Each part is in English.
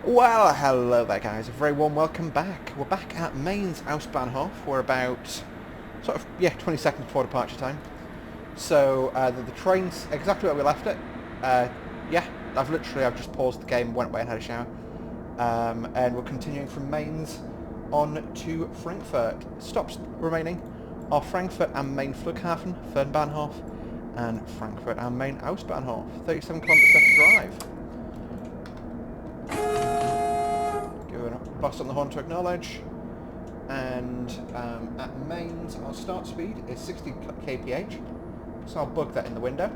Well, hello there guys, a very warm welcome back. We're back at Mainz Ausbahnhof. We're about, 20 seconds before departure time. So, the train's exactly where we left it. Yeah, I've just paused the game, went away and had a shower. And we're continuing from Mainz on to Frankfurt. Stops remaining are Frankfurt am Main Flughafen, Fernbahnhof, and Frankfurt am Main Ausbahnhof. 37 kilometers left to drive. Blast on the horn to acknowledge, and at Mainz our start speed is 60 kph, so I'll bug that in the window,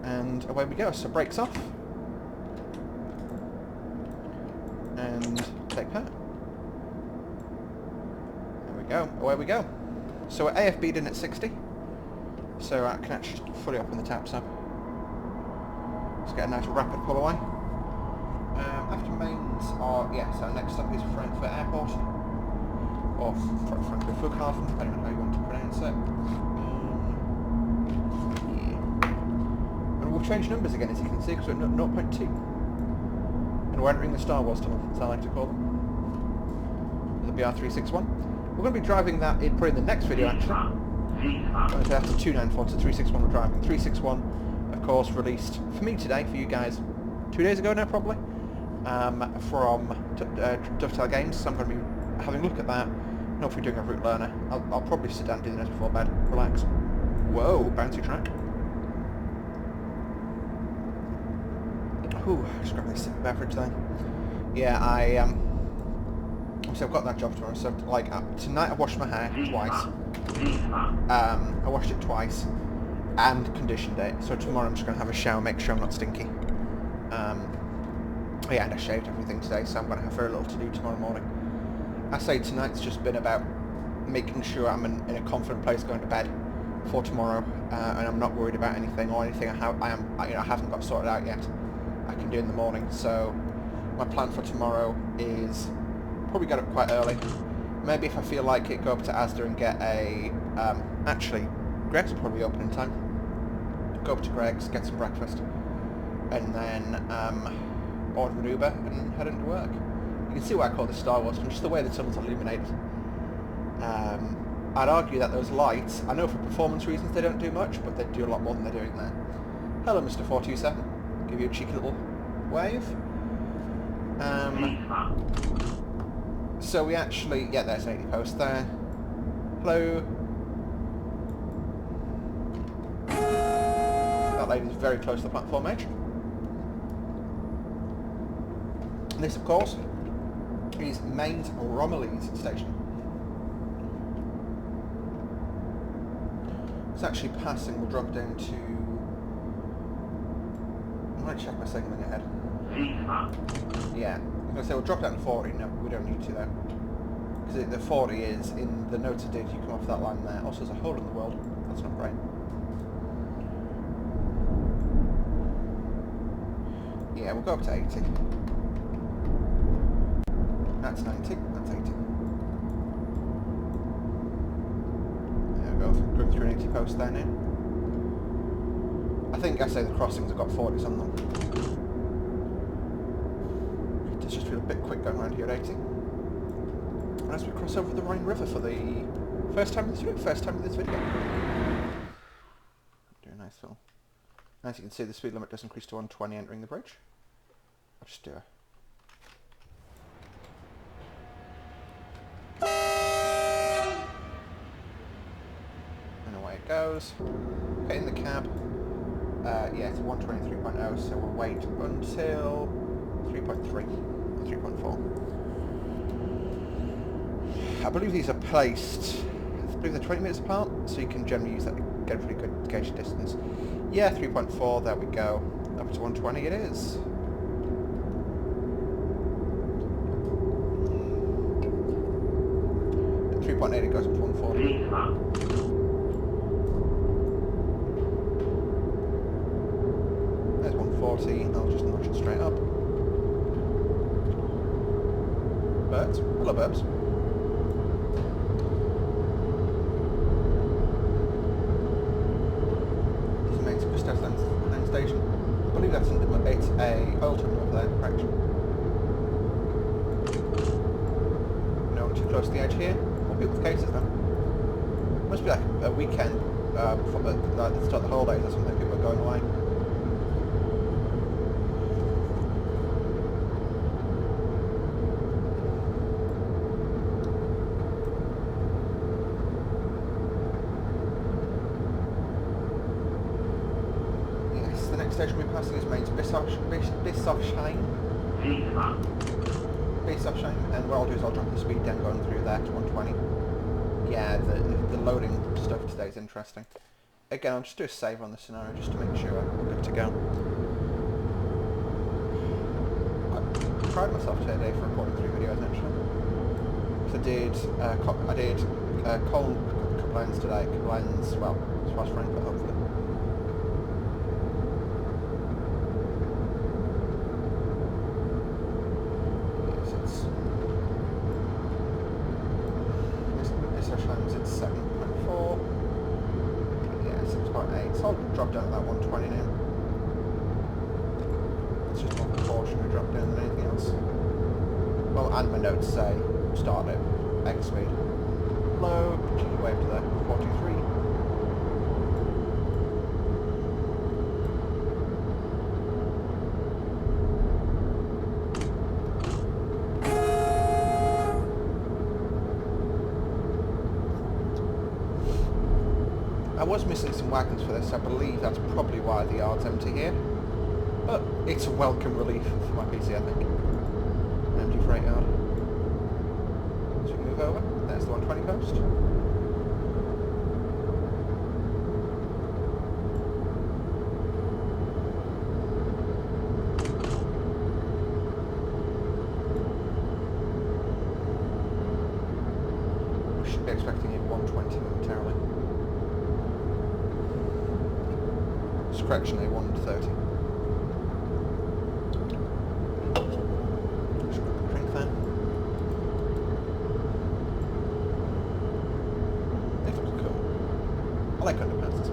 and away we go. So brakes off, and take part. There we go, away we go. So we're AFB'd in at 60, so I can actually fully open the taps up. Let's get a nice rapid pull away. After Mainz so next up is Frankfurt Airport, or Frankfurt Flughafen, depending on how you want to pronounce it. And we'll change numbers again, as you can see, because we're at 0.2. And we're entering the Star Wars tunnel, as I like to call them. The BR361. We're going to be driving that probably in the next video, actually. After 294 to 361 we're driving. 361, of course, released for me today, for you guys 2 days ago now, probably. From Dovetail Games, so I'm going to be having a look at that and hopefully doing a route learner. I'll probably sit down and do the notes before bed, relax. Whoa, bouncy track. Ooh, just grab this beverage there. Yeah, obviously I've got that job tomorrow, so like tonight I washed my hair twice. I washed it twice and conditioned it, so tomorrow I'm just going to have a shower, make sure I'm not stinky. Yeah, and I shaved everything today, so I'm going to have very little to do tomorrow morning. I say tonight's just been about making sure I'm in a confident place going to bed for tomorrow, and I'm not worried about anything or anything I haven't got sorted out yet. I can do in the morning. So my plan for tomorrow is probably get up quite early. Maybe if I feel like it, go up to Asda and get a actually Greg's will probably open in time. Go up to Greg's, get some breakfast, and then order an Uber and head into work. You can see why I call this Star Wars, from just the way the tunnel's illuminated. I'd argue that those lights, I know for performance reasons they don't do much, but they do a lot more than they're doing there. Hello, Mr. 427. Give you a cheeky little wave. So we actually, yeah, there's an 80 post there. Hello. That lady's very close to the platform edge. This, of course, is Mainz Romilly's station. It's actually passing. We'll drop down to... I might check my signalling ahead. Yeah, I'm going to say we'll drop down to 40. No, we don't need to though. Because the 40 is, in the notes I did, you come off that line there. Also, there's a hole in the world. That's not great. Yeah, we'll go up to 80. That's 90, that's 80. There we go, going through an 80 post there now. I think I say the crossings have got 40s on them. It does just feel a bit quick going around here at 80. And as we cross over the Rhine River for the first time in this video. Do a nice little... As you can see, the speed limit does increase to 120 entering the bridge. I'll just do a... It goes. Okay, in the cab. Yeah, it's 123.0, so we'll wait until 3.3 or 3.4. I believe these are placed, I believe they're 20 minutes apart, so you can generally use that to get a pretty good gauge of distance. Yeah, 3.4, there we go. Up to 120 it is. At 3.8 it goes up to 140. I'll just notch it straight up. Birds. Hello, birds. This is Mainz Station. I believe that's it's a oil terminal over there, correct? No, too close to the edge here. More people with cases now. Must be like a weekend from the start of the holidays or something. People are going away. Yes, the next station we're passing is Mainz Bischofsheim. Bischofsheim, and what I'll do is I'll drop the speed down going through there to 120. Yeah, the loading stuff today is interesting. Again, I'll just do a save on the scenario just to make sure we're good to go. I tried myself today for recording 3 videos actually. So I did Koblenz today. Koblenz, well, as far as Frankfurt hopefully. It's 7.4. Yeah, 6.8. So I'll drop down to that 120 now. It's just more proportionally drop down than anything else. Well, and my notes say start at X speed. Low, wave to the 43. I was missing some wagons for this. I believe that's probably why the yard's empty here. But it's a welcome relief for my PC, I think. Empty freight yard. So we move over. There's the 120 post. We should be expecting a 120 momentarily. Correction, a 130. Drink then. It looks cool. I like underpasses.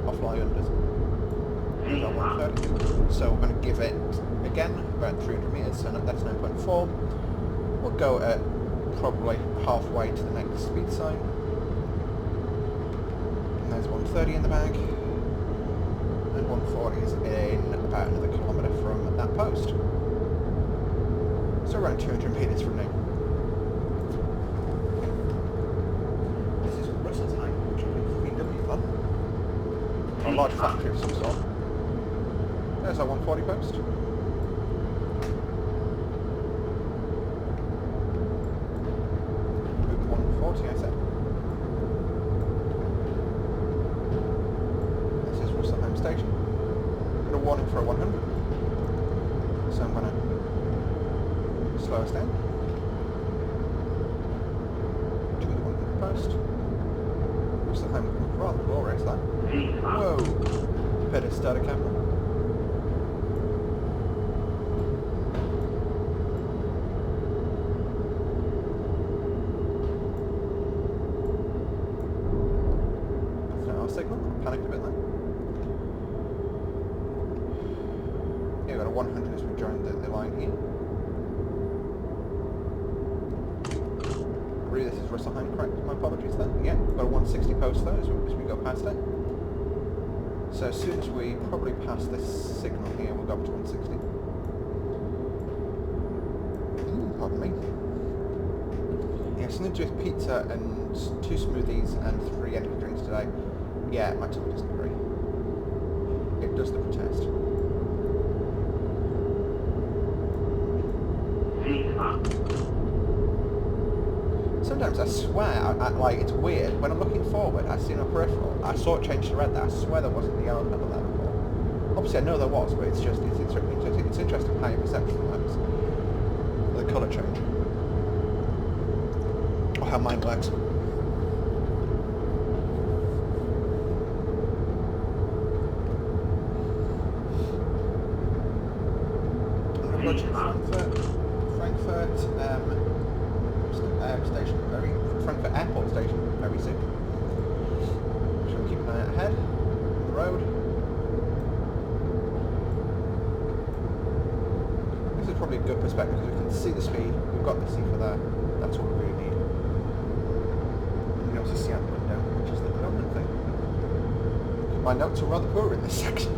I'll fly unders. There's our 130. So we're going to give it, again, about 300 metres, so that's 9.4. We'll go at probably halfway to the next speed sign. And there's 130 in the bag. 140 is in about another kilometre from that post. So around 200 metres from now. This is Russell's High, which is a VW plant. A large factory of some sort. There's our 140 post. Route 140, I said. Station. Got a warning for a 100, so I'm going to slow us down to the 100 post. Looks like I'm rather glorious that. Whoa! Better start a camera. That's not our signal. I panicked a bit there. Yeah, we've got a 100 as we join the line here. I believe this is Russelheim, correct? My apologies there. Yeah, we've got a 160 post though as we go past it. So as soon as we probably pass this signal here, we'll go up to 160. Pardon me. Yeah, something to do with pizza and 2 smoothies and 3 energy drinks today. Yeah, my tummy doesn't agree. It does the protest. Sometimes I swear, like, it's weird. When I'm looking forward, I see my peripheral. I saw it change to red there. I swear there wasn't the yellow colour there before. Obviously, I know there was, but it's interesting how your perception works. The colour change. Or how mine works. Frankfurt Frankfurt Airport Station very soon. So keep an eye out ahead on the road. be a good perspective because we can see the speed. We've got the CIFA there. That's all we really need. And we can also see out the window, which is the predominant thing. My notes are rather poor in this section.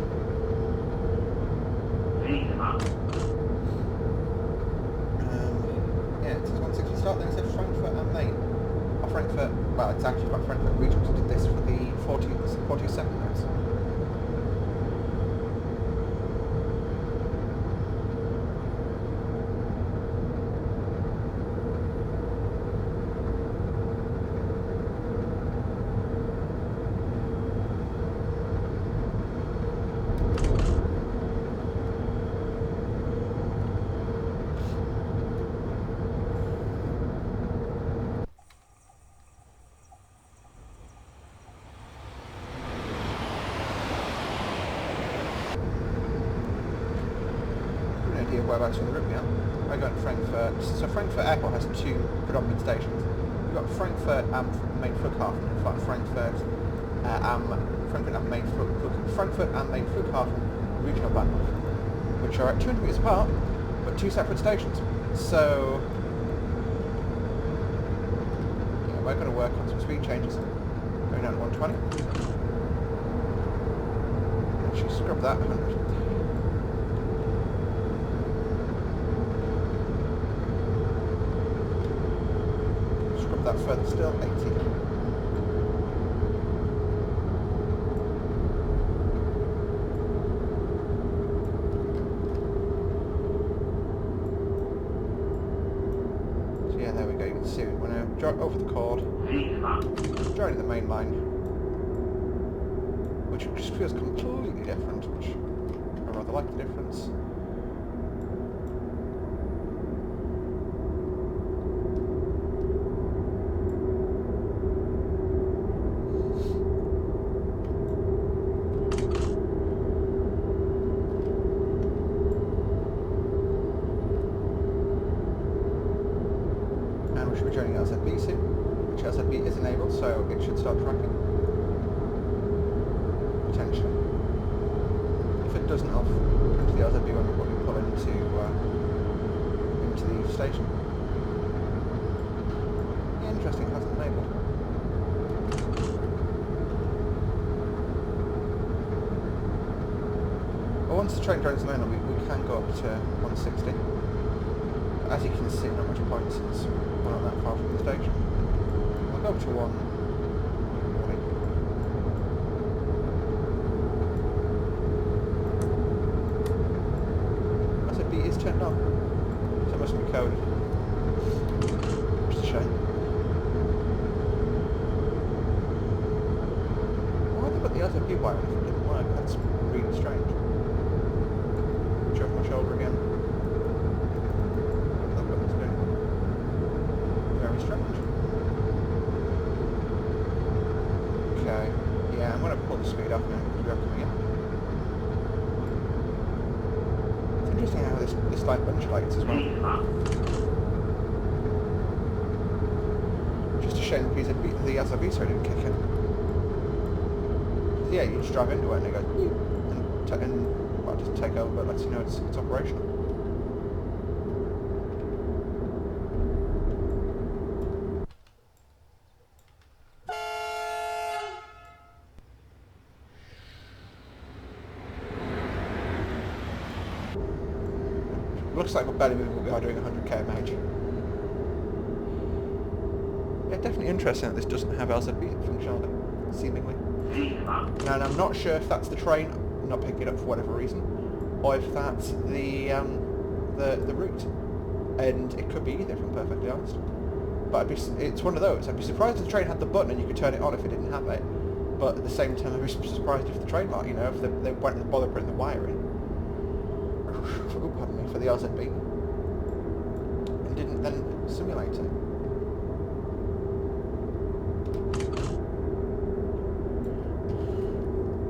Yeah, it says 160 start, then it says Frankfurt and Main. Or Frankfurt, well, it's actually about Frankfurt Regionals. We did this for the 42nd notes. Whereabouts on the route we are. I go to Frankfurt. So Frankfurt Airport has two predominant stations. You've got Frankfurt am Main Flughafen and Frankfurt am Main Flughafen Regional Bahnhof, which are at 200 metres apart, but two separate stations. So yeah, we're going to work on some speed changes. Going down to 120. Actually, scrub that 100. That further still, 80. So yeah, there we go, you can see it. We're now over the chord, joining the main line, which just feels completely different, which I rather like the difference. We're joining LZB soon, which LZB is enabled, so it should start tracking. Potentially. If it doesn't, I'll print the LZB when we pull into the station. Yeah, interesting, it hasn't enabled. Well, once the train joins the main line, we can go up to 160. As you can see, not much point since we're not that far from the station. I'll go up to 140. I said B is turned on, so it must be coded. Just a shame. Why have they got the other B wire if it didn't work? That's really strange. Check my shoulder again. Strange. Okay, yeah, I'm going to pull the speed up now because we are coming in. It's interesting how this light undulates as well. Just a shame the SRB so didn't kick in. Yeah, you just drive into it and it goes and well, just take over, but lets you know it's operational. Looks like we're barely moving, but we are doing 100 km/h. Yeah, definitely interesting that this doesn't have LZB functionality, seemingly. And I'm not sure if that's the train not picking it up for whatever reason, or if that's the route. And it could be either, if I'm perfectly honest. But it's one of those. I'd be surprised if the train had the button and you could turn it on if it didn't have it. But at the same time, I'd be surprised if the train light, if they went and bothered putting the wire in. Oh, pardon me, for the LZB, and didn't then simulate it.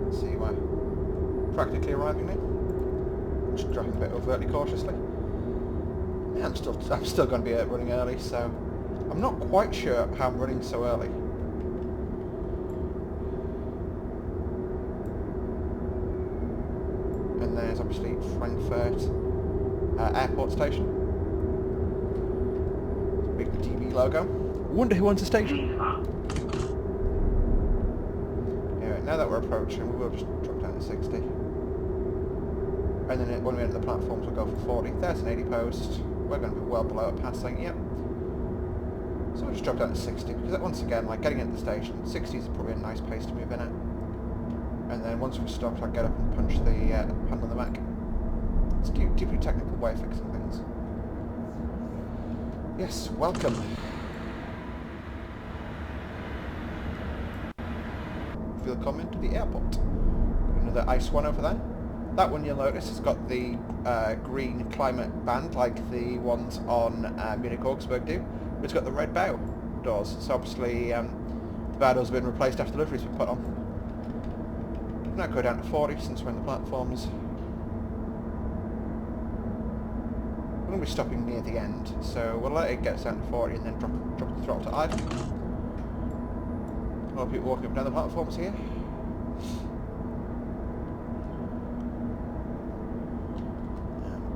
Let's see, we're practically arriving now. Just driving a bit overtly cautiously. Yeah, I'm still going to be running early, so I'm not quite sure how I'm running so early. And there's obviously Frankfurt. airport station. Big DB logo. Wonder who owns the station. Anyway, now that we're approaching, we will just drop down to 60. And then when we enter the platforms, we'll go for 40. There's an 80 post. We're going to be well below it passing, yep. So we'll just drop down to 60, because once again, like getting into the station, 60 is probably a nice pace to move in at. And then once we're stopped, I'll get up and punch the hand on the back. It's a deeply technical way of fixing things. Yes, welcome. Feel coming to the airport. Another ICE1 over there. That one you'll notice has got the green climate band like the ones on Munich Augsburg do. But it's got the red bow doors. So obviously the bow doors have been replaced after deliveries were put on. We'll now go down to 40 since we're in the platforms. We're going to be stopping near the end, so we'll let it get us down to 40 and then drop the throttle to idle. A lot of people walking up and down the platforms here.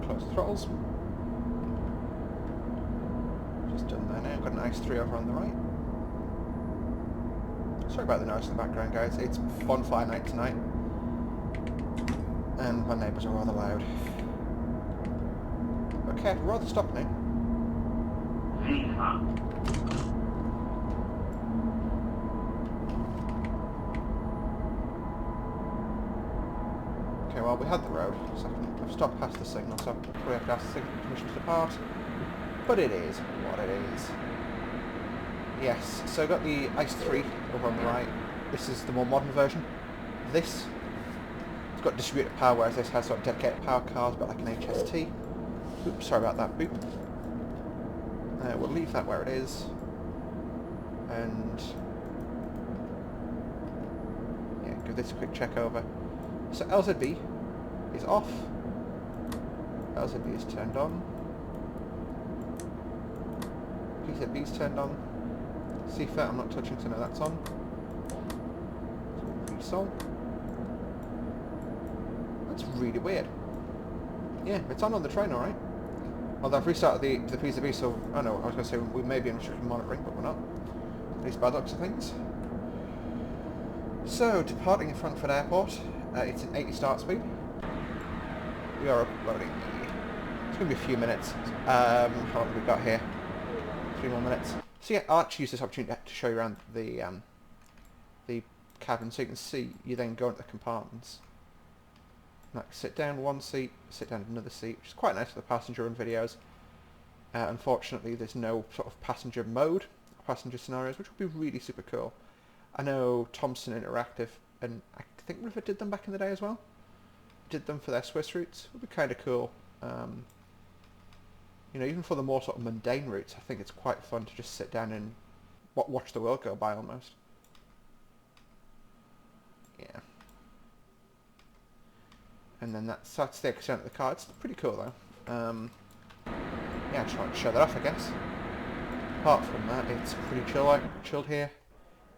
Close the throttles. Just done there now. Got an ICE3 over on the right. Sorry about the noise in the background, guys. It's bonfire night tonight, and my neighbours are rather loud. Okay, I'd rather stop now. Okay, well, we had the road, so I've stopped past the signal, so I'll probably have to ask the signal permission to depart. But it is what it is. Yes, so I've got the ICE3 over on the right. This is the more modern version. This, it's got distributed power, whereas this has sort of dedicated power cars, but like an HST. Oops, sorry about that, boop. We'll leave that where it is. And yeah, give this a quick check over. So LZB is off. LZB is turned on. PZB is turned on. CFET I'm not touching, so no, that's on. Resol. That's really weird. Yeah, it's on the train, alright. Although I've restarted the PCB, so I know I was going to say we may be in restricted monitoring, but we're not. At least by the looks of things. So, departing in Frankfurt Airport, it's an 80 start speed. We are uploading. It's going to be a few minutes. How long have we got here? 3 more minutes. So yeah, I'll actually use this opportunity to show you around the cabin, so you can see you then go into the compartments. Like sit down one seat, sit down another seat, which is quite nice for the passenger run videos. Unfortunately, there's no sort of passenger mode, passenger scenarios, which would be really super cool. I know Thomson Interactive, and I think River did them back in the day as well. Did them for their Swiss routes. It would be kind of cool. You know, even for the more sort of mundane routes, I think it's quite fun to just sit down and watch the world go by almost. Yeah. And then that's the extent of the car. It's pretty cool though. Yeah, I'll try to show that off, I guess. Apart from that, it's pretty chilled here.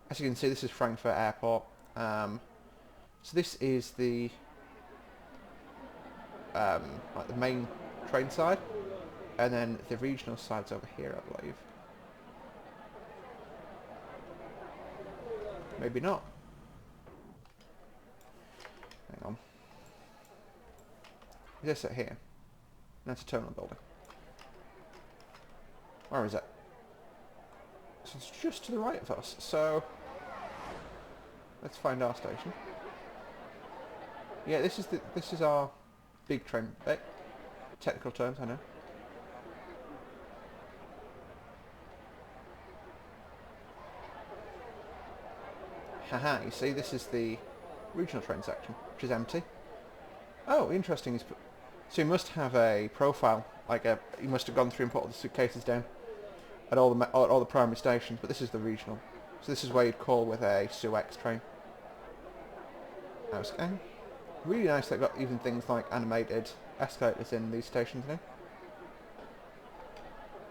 As you can see, this is Frankfurt Airport. So this is the like the main train side, and then the regional side's over here, I believe. Maybe not. Hang on. Is this it here? That's a terminal building. Where is it? So it's just to the right of us, so let's find our station. Yeah, this is our big train bit. Technical terms, I know. Haha, you see, this is the regional train section, which is empty. Oh, interesting. So you must have a profile, like you must have gone through and put all the suitcases down at all the primary stations, but this is the regional. So this is where you'd call with a SUX train. Okay. Really nice they've got even things like animated escalators in these stations now.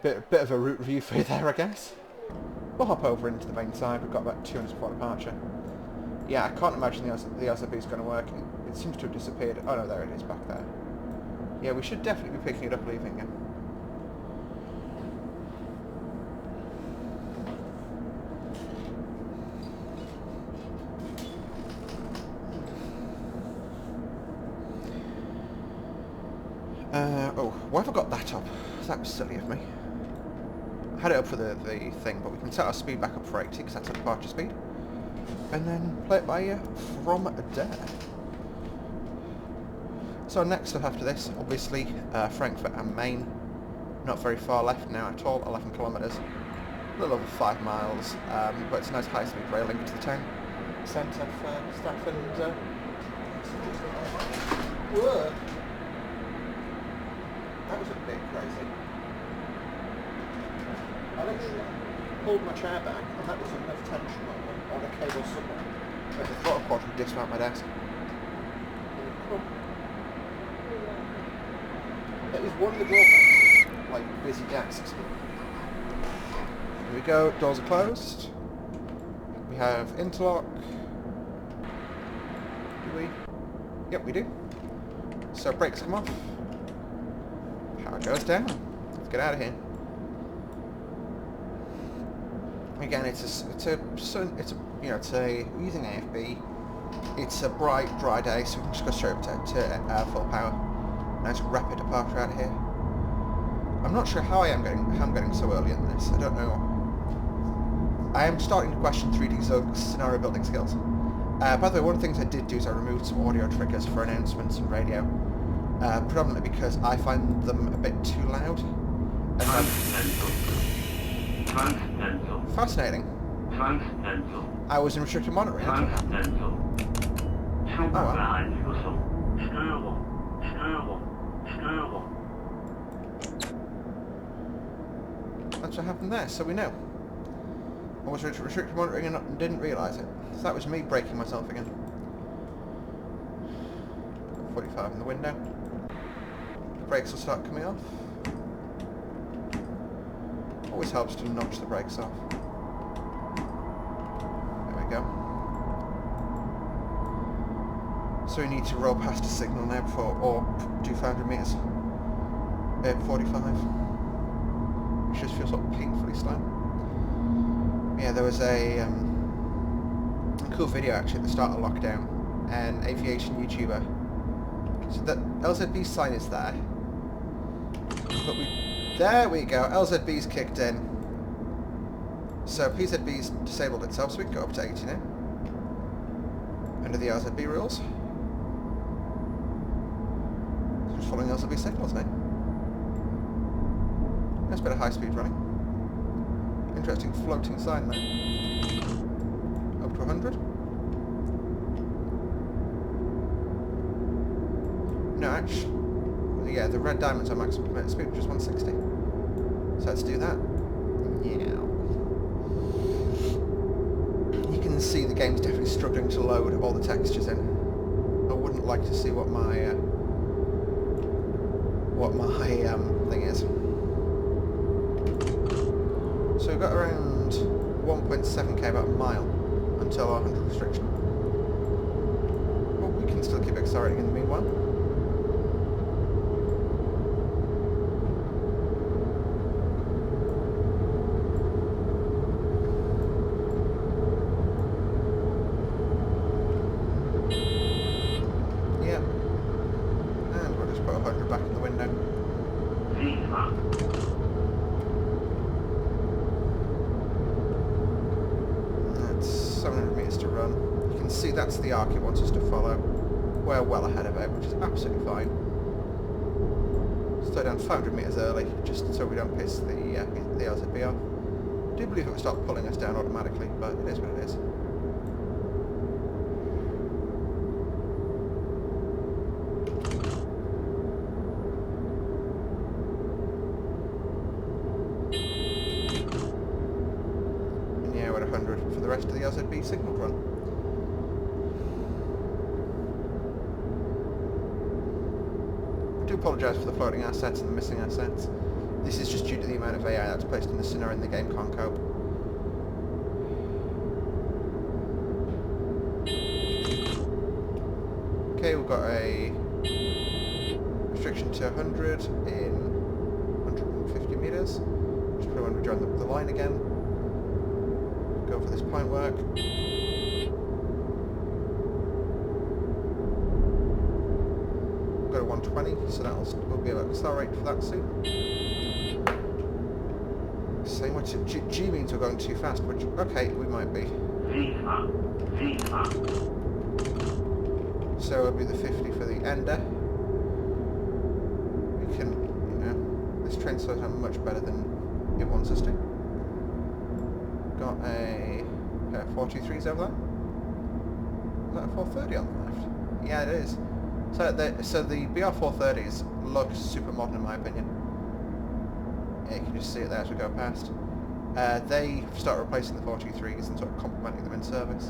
Bit of a route review for you there, I guess. We'll hop over into the main side. We've got about 2 minutes before departure. Yeah, I can't imagine the LZB is going to work. It seems to have disappeared. Oh no, there it is back there. Yeah, we should definitely be picking it up leaving again. Oh, why have I got that up? That was silly of me. I had it up for the thing, but we can set our speed back up for 80 because that's our departure speed. And then play it by ear from there. So next up after this, obviously, Frankfurt and Main. Not very far left now at all, 11 kilometres. A little over 5 miles, but it's a nice high-speed rail link to the town centre for staff and... Whoa! That was a bit crazy. I literally pulled my chair back and that was enough tension on a cable somewhere. There's a throttle quad would dismount my desk. It was one of the drawbacks, like busy desks. Here we go, doors are closed. We have interlock. Do we? Yep, we do. So brakes come off. Power goes down. Let's get out of here. Again, we're using AFB. It's a bright, dry day, so we can just go straight up to full power. Nice rapid departure out of here. I'm not sure how I'm getting so early in this. I don't know. I am starting to question 3D Zug's scenario building skills. By the way, one of the things I did do is I removed some audio triggers for announcements and radio. Predominantly because I find them a bit too loud. Fascinating. I was in restricted monitoring. Oh well. That's what happened there, so we know. I was restricted monitoring and didn't realise it. So that was me breaking myself again. 45 in the window. The brakes will start coming off. Always helps to notch the brakes off. There we go. So we need to roll past a signal now before, or do 500 metres at 45. Which just feels like painfully slow. Yeah, there was a cool video actually at the start of lockdown. An aviation YouTuber. So the LZB sign is there. But there we go, LZB's kicked in. So PZB's disabled itself, so we can go up to 80 now. Under the LZB rules. Just following LZB signals now. Nice bit of high speed running. Interesting floating sign there. Up to 100. No, actually, yeah, the red diamonds are maximum permitted speed, which is 160. So let's do that. Yeah. You can see the game's definitely struggling to load all the textures in. I wouldn't like to see what my thing is. So we've got around 1.7k, about a mile, until our 100 restriction. Well, we can still keep accelerating in the meanwhile. Yeah. And we'll just put 100 back in the window. That's 700 metres to run. You can see that's the arc it wants us to follow. We're well ahead of it, which is absolutely fine. Slow down 500 metres early, just so we don't piss the LZB off. I do believe it will start pulling us down automatically, but it is what it is. And yeah, we're at 100 for the rest of the LZB signal run. I do apologise for the floating assets and the missing assets. This is just due to the amount of AI that's placed in the scenario and the game can't cope. Okay, we've got a restriction to 100 in 150 metres. Which is probably when we join the line again. Go for this point work. Go to 120, so we'll be able to accelerate for that soon. Same way to G means we're going too fast, which, okay, we might be. So it'll be the 50 for the ender. We can, you know, this train slows down much better than it wants us to. Got a 423s over there. Is that a 430 on the left? Yeah, it is. So the BR430s look super modern in my opinion. Yeah, you can just see it there as we go past. They start replacing the 423s and sort of complementing them in service.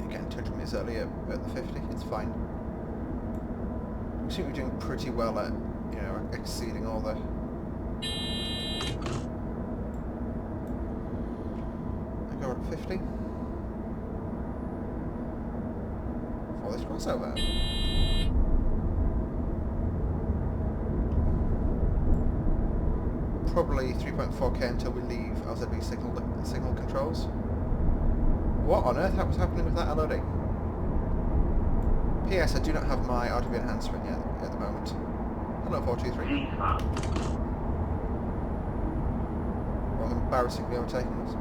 Again, 200 meters earlier at the 50, it's fine. We seem to be doing pretty well at, you know, exceeding all the... I go at 50. For this crossover. Probably 3.4k until we leave LZB signal controls. What on earth was happening with that LOD? P.S. I do not have my RGB enhancer in yet at the moment. Hello 423. Well, embarrassingly overtaking us.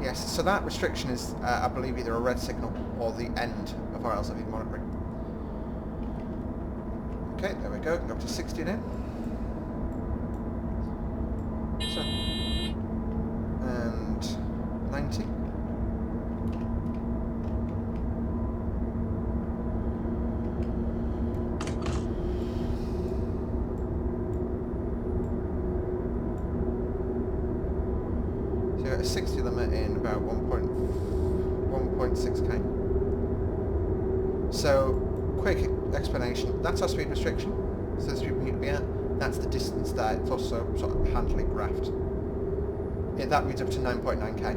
Yes, so that restriction is, I believe, either a red signal or the end of our LZB monitoring. Okay, there we go. Go up to 60 now. So, and 90. So you got a 60 limit in about 1.6k. So, quick explanation. That's our speed restriction. So the speed we need to be at. That's the distance that it's also sort of handily graphed. Yeah, that reads up to 9.9k.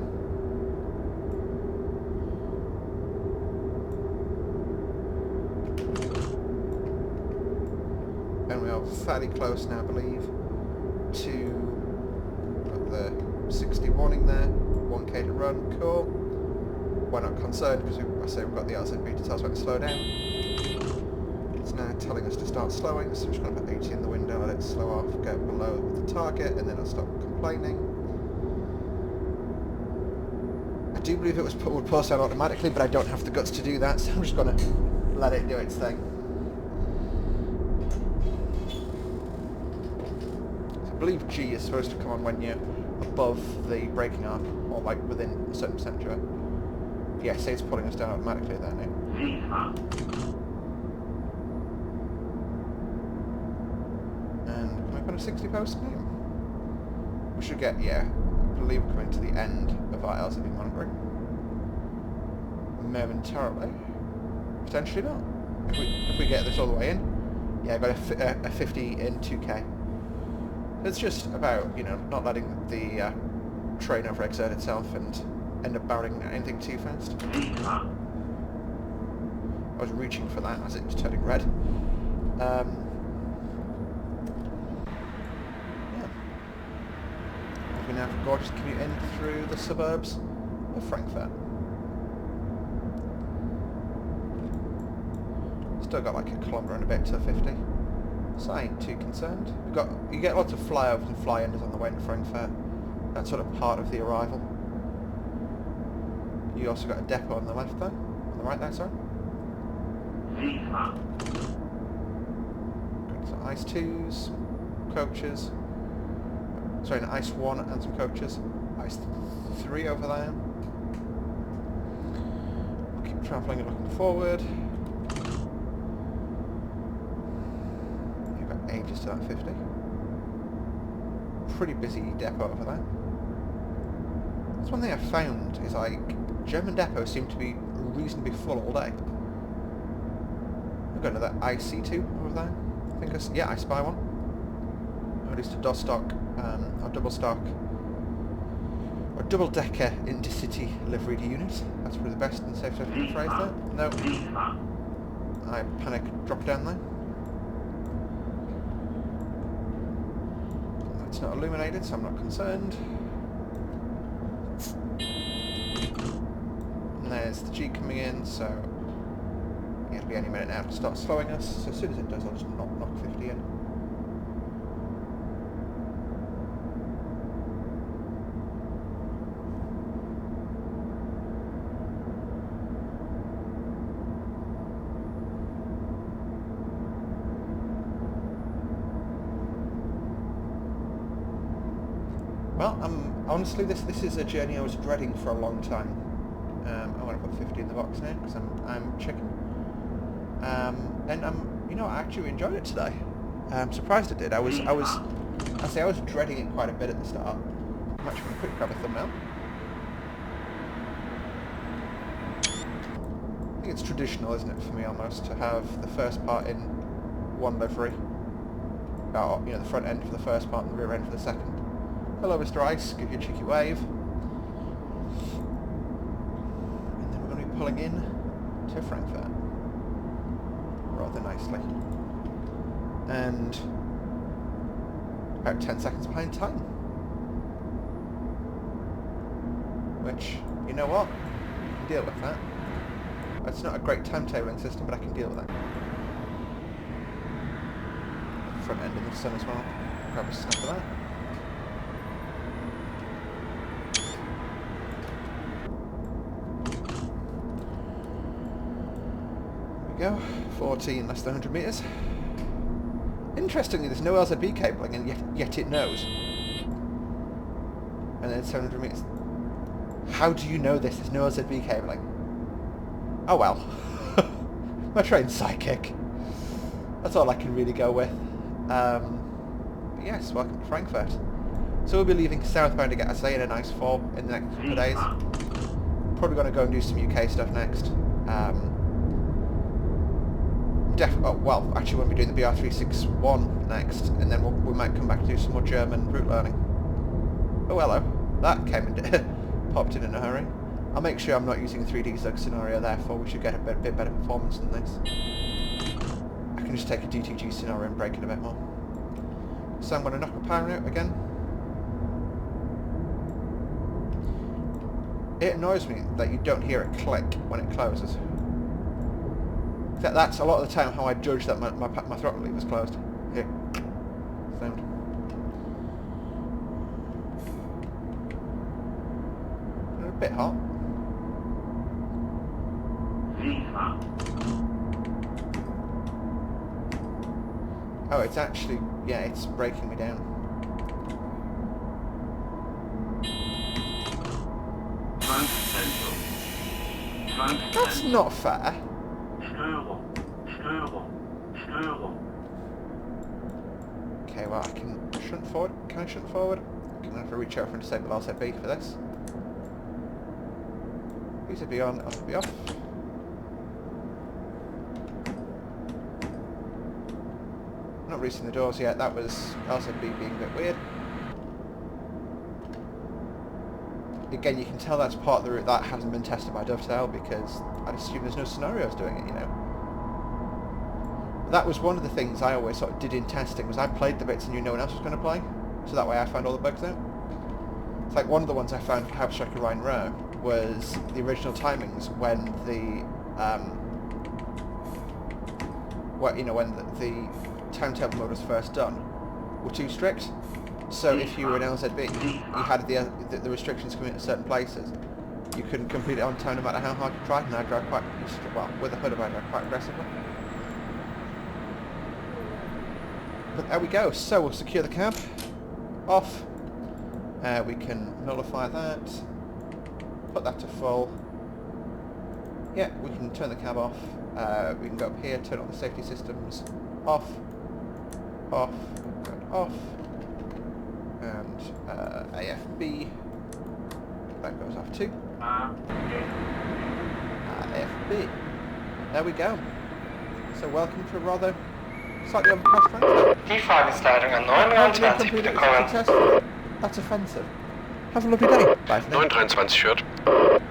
And we are fairly close now, I believe, to the 60 warning there. 1k to run, cool. We're not concerned because I say we've got the LZB to tell us when to slow down. It's now telling us to start slowing, so I'm just going to put 80 in the window, let it slow off, get below the target, and then I'll stop complaining. I do believe it would pause down automatically, but I don't have the guts to do that, so I'm just going to let it do its thing. So I believe G is supposed to come on when you're above the braking arc, or like within a certain percentage of it. Yeah, say it's pulling us down automatically there now. On a 60 post now. We should get, yeah, I believe we're coming to the end of our LZB monitoring. Momentarily. Potentially not. If we get this all the way in. Yeah, I got a 50 in 2k. It's just about, you know, not letting the train overexert itself and end up barreling anything too fast. I was reaching for that as it was turning red. We now have a gorgeous commute in through the suburbs of Frankfurt. Still got like a kilometre and a bit to 50, so I ain't too concerned. You get lots of flyovers and fly-unders on the way to Frankfurt. That's sort of part of the arrival. You also got a depot on the left there, on the right there, sorry. Got some ICE2s, coaches. Sorry, an ICE1 and some coaches. ICE3 over there. We'll keep travelling and looking forward. You've got ages to that 50. Pretty busy depot over there. That's one thing I found is like German depots seem to be reasonably full all day. We've got another IC2 over there. I think yeah, I spy one. At least a DOS stock, or double stock A double-decker intercity liveried unit. That's probably the best and safest way to phrase that. No. I panic, drop down there. It's not illuminated, so I'm not concerned. And there's the G coming in, so it'll be any minute now to start slowing us. So as soon as it does, I'll just knock 50 in. Well, honestly, this is a journey I was dreading for a long time. I want to put 50 in the box now because I'm chicken. And I actually enjoyed it today. I'm surprised I did. I was dreading it quite a bit at the start. I'm actually going to quick grab a thumbnail. I think it's traditional, isn't it, for me almost, to have the first part in one livery. Or, the front end for the first part and the rear end for the second. Hello, Mr. Ice. Give you a cheeky wave. And then we're going to be pulling in to Frankfurt. Rather nicely. And about 10 seconds behind time. Which, you know what? I can deal with that. It's not a great timetabling system, but I can deal with that. Front end in the sun as well. Grab a snap of that. Go 14 less than 100 meters. Interestingly, there's no LZB cabling, and yet it knows. And then 700 meters. How do you know this? There's no LZB cabling. Oh well. My train's psychic. That's all I can really go with. But yes, welcome to Frankfurt. So we'll be leaving southbound to get us in a nice fall in the next couple of days. Probably going to go and do some UK stuff next. Well, actually we'll be doing the BR361 next, and then we might come back to do some more German route learning. Oh hello, that came and popped in a hurry. I'll make sure I'm not using a 3D Zug scenario, therefore we should get a bit better performance than this. I can just take a DTG scenario and break it a bit more. So I'm going to knock the power out again. It annoys me that you don't hear it click when it closes. That's a lot of the time how I judge that my throttle lever is closed. Here. Sound. A bit hot. Oh, it's actually, yeah, it's breaking me down. That's not fair. Okay, well I can shunt forward. Can I shunt forward? I'm going to have to reach out for and disable LZB for this. LZB on, LZB off. Not reaching the doors yet, that was LZB being a bit weird. Again, you can tell that's part of the route that hasn't been tested by Dovetail because I'd assume there's no scenarios doing it, That was one of the things I always sort of did in testing, was I played the bits I knew no one else was going to play, so that way I found all the bugs out. It's like one of the ones I found for Hauptstrecke Rhein-Ruhr was the original timings when the when the timetable mode was first done were too strict. So if you were in LZB, you had the restrictions coming at certain places. You couldn't complete it on time no matter how hard you tried, and I drive quite, well, with a hood I drive quite aggressively. But there we go, so we'll secure the cab, off, we can nullify that, put that to full, yeah, we can turn the cab off, we can go up here, turn on the safety systems, off, off, and off, and AFB, that goes off too, AFB, there we go, so welcome to a rather slightly overcast Frankfurt. Die Fahrdienstleitung an 929 bitte kommen. That's offensive. Have a lovely day. Bye for now. 923 hört.